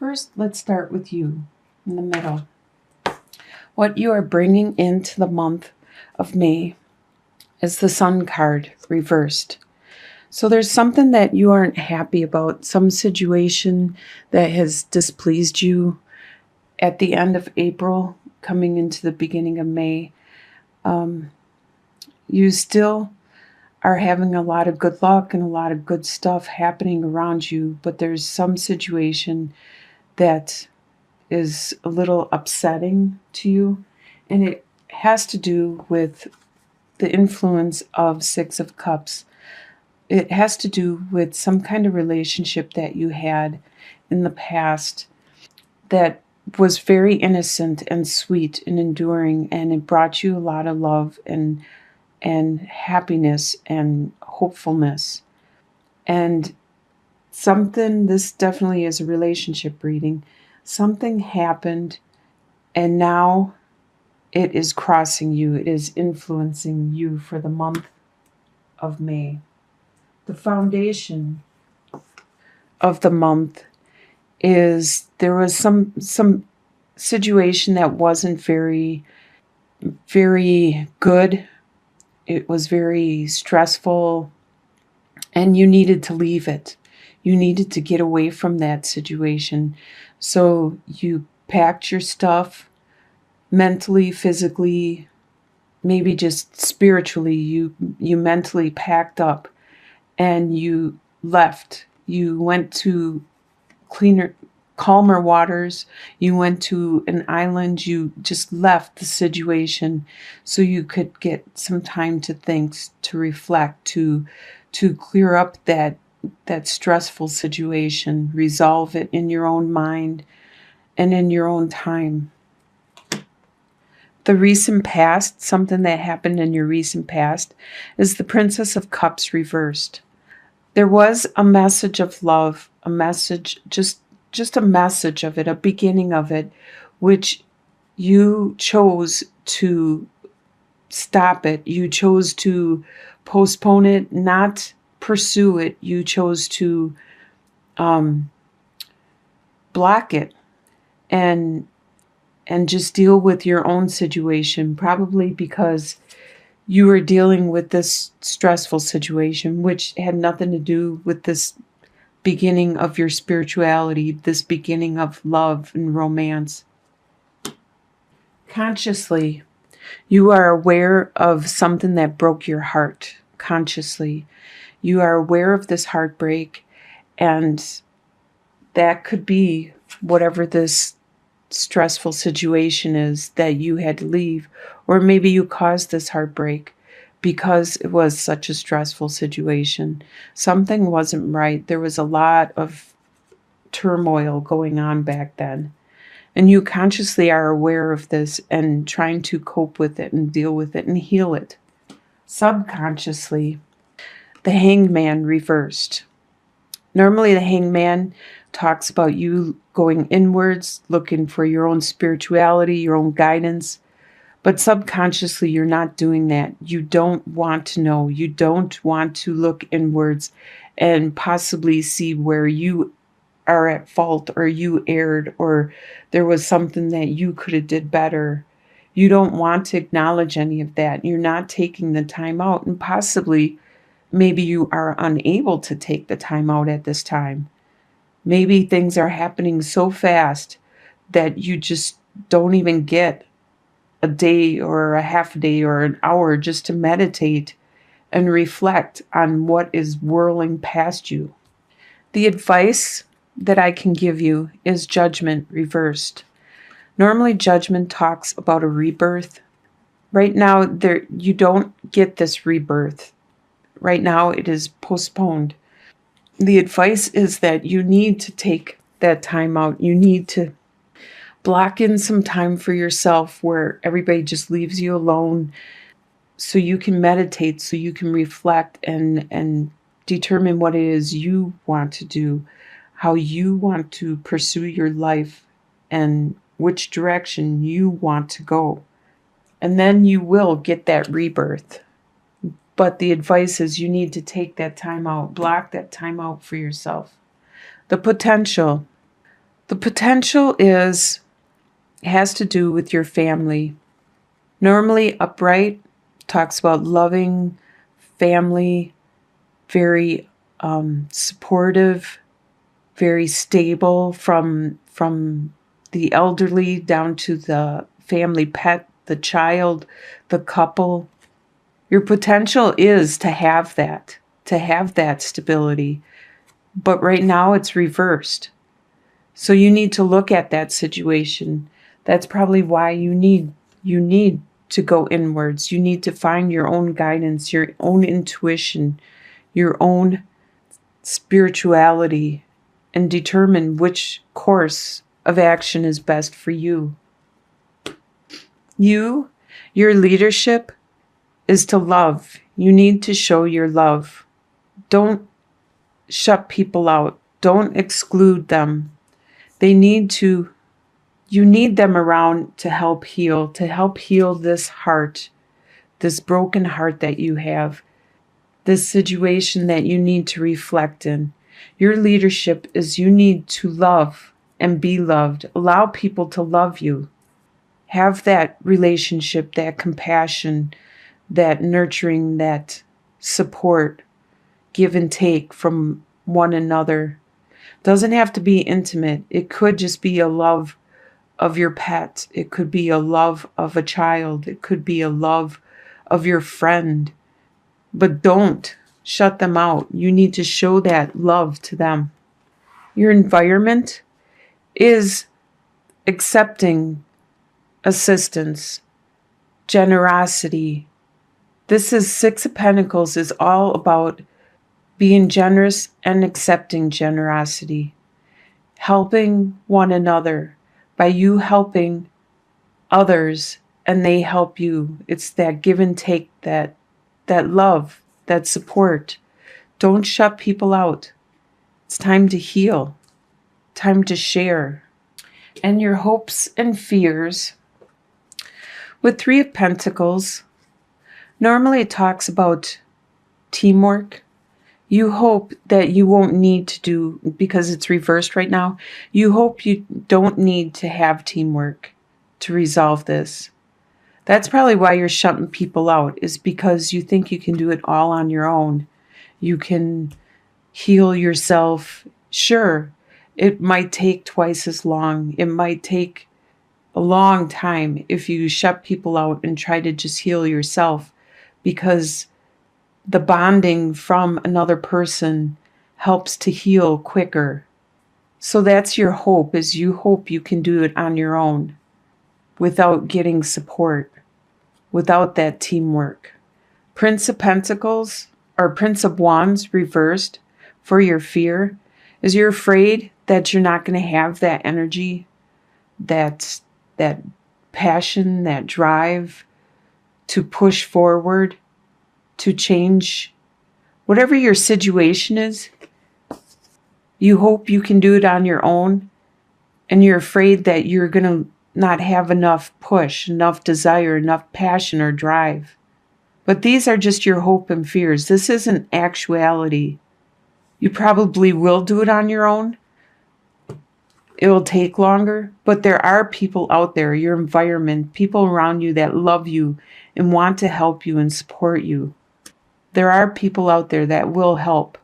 First, let's start with you in the middle. What you are bringing into the month of May is the Sun card reversed. So there's something that you aren't happy about, some situation that has displeased you at the end of April, coming into the beginning of May. You still are having a lot of good luck and a lot of good stuff happening around you, but there's some situation that is a little upsetting to you, and it has to do with the influence of Six of Cups. It has to do with some kind of relationship that you had in the past that was very innocent and sweet and enduring, and it brought you a lot of love and happiness and hopefulness. And this definitely is a relationship reading. Something happened, and now it is crossing you. It is influencing you for the month of May. The foundation of the month is there was some situation that wasn't very, very good. It was very stressful, and you needed to leave it. You needed to get away from that situation. So you packed your stuff mentally, physically, maybe just spiritually. You mentally packed up and you left. You went to calmer waters. You went to an island. You just left the situation so you could get some time to think, to reflect, to clear up that stressful situation, resolve it in your own mind and in your own time. The recent past, something that happened in your recent past, is the Princess of Cups reversed. There was a message of love, a message, just a message of it, a beginning of it, which you chose to stop it. You chose to postpone it, not pursue it. You chose to block it and just deal with your own situation, probably because you were dealing with this stressful situation, which had nothing to do with this beginning of your spirituality, this beginning of love and romance. Consciously, you are aware of something that broke your heart. Consciously, you are aware of this heartbreak, and that could be whatever this stressful situation is that you had to leave, or maybe you caused this heartbreak because it was such a stressful situation. Something wasn't right. There was a lot of turmoil going on back then. And you consciously are aware of this and trying to cope with it and deal with it and heal it. Subconsciously, the Hangman reversed. Normally, the Hangman talks about you going inwards, looking for your own spirituality, your own guidance. But subconsciously, you're not doing that. You don't want to know. You don't want to look inwards and possibly see where you are at fault, or you erred, or there was something that you could have did better. You don't want to acknowledge any of that. You're not taking the time out, and possibly maybe you are unable to take the time out at this time. Maybe things are happening so fast that you just don't even get a day or a half a day or an hour just to meditate and reflect on what is whirling past you. The advice that I can give you is Judgment reversed. Normally, Judgment talks about a rebirth. Right now, you don't get this rebirth. Right now, it is postponed. The advice is that you need to take that time out. You need to block in some time for yourself where everybody just leaves you alone, so you can meditate, so you can reflect and determine what it is you want to do, how you want to pursue your life, and which direction you want to go. And then you will get that rebirth. But the advice is you need to take that time out, block that time out for yourself. The potential. The potential has to do with your family. Normally, upright talks about loving family, very supportive, very stable from the elderly down to the family pet, the child, the couple. Your potential is to have that stability. But right now it's reversed. So you need to look at that situation. That's probably why you need to go inwards. You need to find your own guidance, your own intuition, your own spirituality, and determine which course of action is best for you. Your leadership is to love. You need to show your love. Don't shut people out. Don't exclude them. You need them around to help heal this heart, this broken heart that you have, this situation that you need to reflect in. Your leadership is you need to love and be loved. Allow people to love you. Have that relationship, that compassion, that nurturing, that support, give and take from one another. Doesn't have to be intimate. It could just be a love of your pet. It could be a love of a child. It could be a love of your friend. But don't shut them out. You need to show that love to them. Your environment is accepting assistance, generosity. This is Six of Pentacles is all about being generous and accepting generosity, helping one another by you helping others and they help you. It's that give and take, that love, that support. Don't shut people out. It's time to heal, time to share. And your hopes and fears. With Three of Pentacles, normally it talks about teamwork. You hope that you won't need to do, because it's reversed right now, you hope you don't need to have teamwork to resolve this. That's probably why you're shutting people out, is because you think you can do it all on your own. You can heal yourself. Sure, it might take twice as long. It might take a long time if you shut people out and try to just heal yourself, because the bonding from another person helps to heal quicker. So that's your hope, is you hope you can do it on your own without getting support, without that teamwork. Prince of Pentacles, or Prince of Wands reversed for your fear, is you're afraid that you're not going to have that energy, that passion, that drive to push forward, to change whatever your situation is. You hope you can do it on your own, and you're afraid that you're going to not have enough push, enough desire, enough passion or drive. But these are just your hope and fears. This isn't actuality. You probably will do it on your own. It will take longer, but there are people out there, your environment, people around you that love you and want to help you and support you. There are people out there that will help.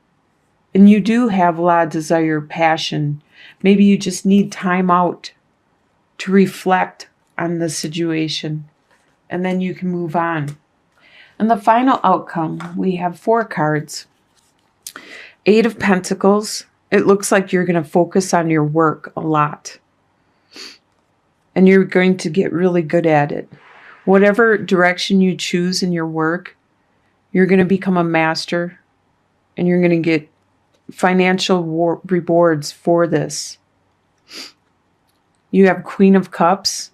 And you do have a lot of desire, passion. Maybe you just need time out to reflect on the situation, and then you can move on. And the final outcome, we have 4 cards. 8 of Pentacles. It looks like you're going to focus on your work a lot. And you're going to get really good at it. Whatever direction you choose in your work, you're going to become a master, and you're going to get financial rewards for this. You have Queen of Cups.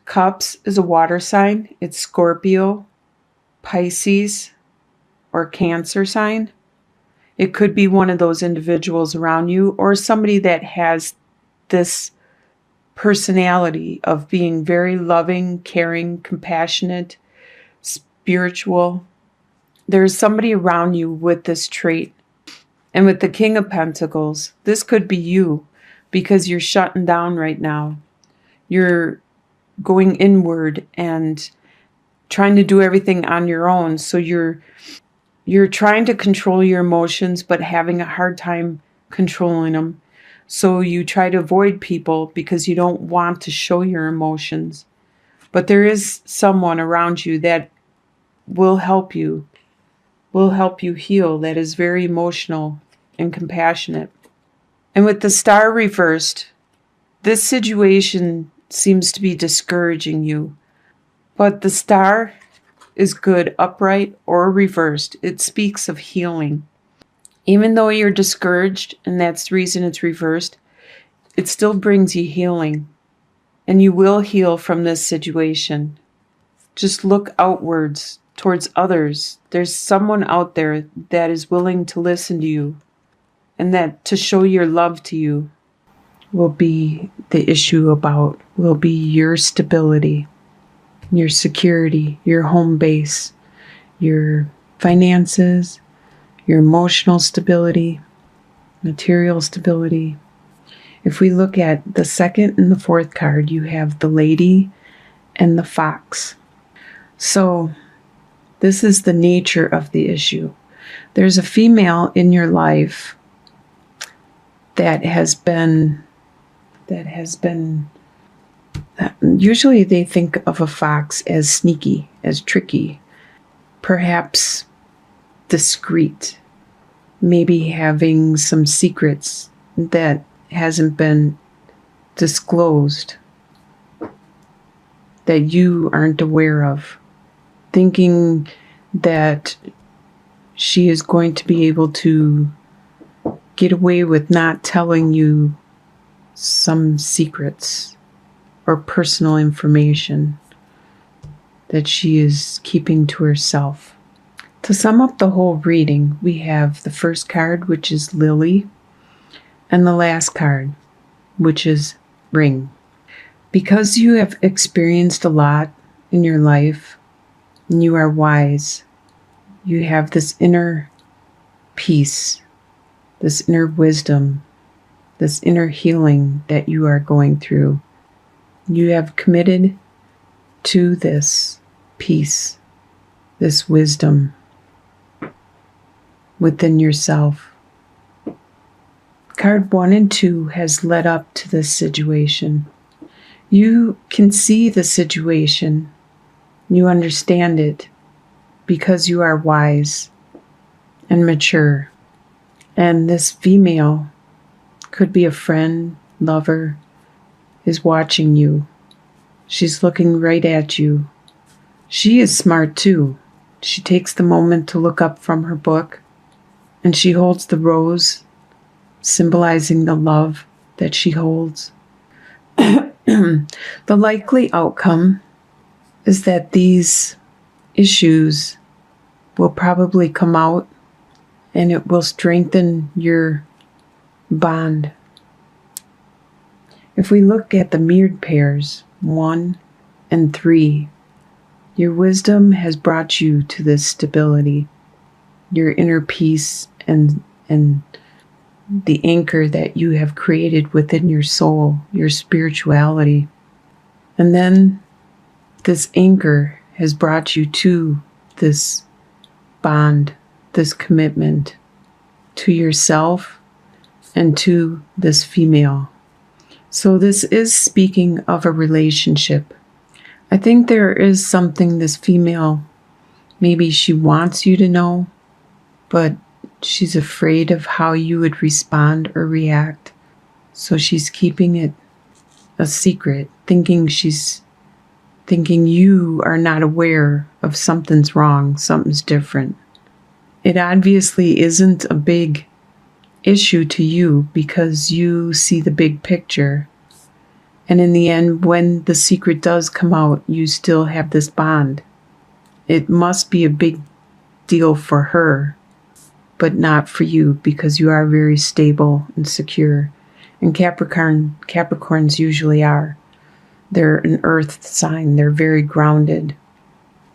Cups is a water sign. It's Scorpio, Pisces, or Cancer sign. It could be one of those individuals around you, or somebody that has this personality of being very loving, caring, compassionate, spiritual. There's somebody around you with this trait. And with the King of Pentacles, this could be you. because you're shutting down right now. You're going inward and trying to do everything on your own. So you're trying to control your emotions, but having a hard time controlling them. So you try to avoid people because you don't want to show your emotions. But there is someone around you that will help you heal, that is very emotional and compassionate. And with the star reversed, this situation seems to be discouraging you. But the star is good, upright or reversed. It speaks of healing. Even though you're discouraged, and that's the reason it's reversed, it still brings you healing. And you will heal from this situation. Just look outwards towards others. There's someone out there that is willing to listen to you, and that to show your love to you will be the issue about, will be your stability, your security, your home base, your finances, your emotional stability, material stability. If we look at the second and the fourth card, you have the lady and the fox. So this is the nature of the issue. There's a female in your life that has been, usually they think of a fox as sneaky, as tricky, perhaps discreet, maybe having some secrets that hasn't been disclosed, that you aren't aware of, thinking that she is going to be able to get away with not telling you some secrets or personal information that she is keeping to herself. To sum up the whole reading, we have the first card, which is Lily, and the last card, which is Ring. Because you have experienced a lot in your life, and you are wise, you have this inner peace, this inner wisdom, this inner healing that you are going through. You have committed to this peace, this wisdom within yourself. Card 1 and 2 has led up to this situation. You can see the situation. You understand it because you are wise and mature. And this female could be a friend, lover, is watching you. She's looking right at you. She is smart too. She takes the moment to look up from her book, and she holds the rose, symbolizing the love that she holds. The likely outcome is that these issues will probably come out, and it will strengthen your bond. If we look at the mirrored pairs, 1 and 3, your wisdom has brought you to this stability, your inner peace, and the anchor that you have created within your soul, your spirituality. And then this anchor has brought you to this bond, this commitment to yourself and to this female. So this is speaking of a relationship. I think there is something this female, maybe she wants you to know, but she's afraid of how you would respond or react. So she's keeping it a secret, thinking you are not aware of something's wrong, something's different. It obviously isn't a big issue to you because you see the big picture. And in the end, when the secret does come out, you still have this bond. It must be a big deal for her, but not for you because you are very stable and secure. And Capricorns usually are. They're an earth sign. They're very grounded.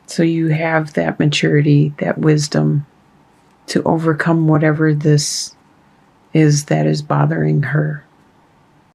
So you have that maturity, that wisdom to overcome whatever this is that is bothering her.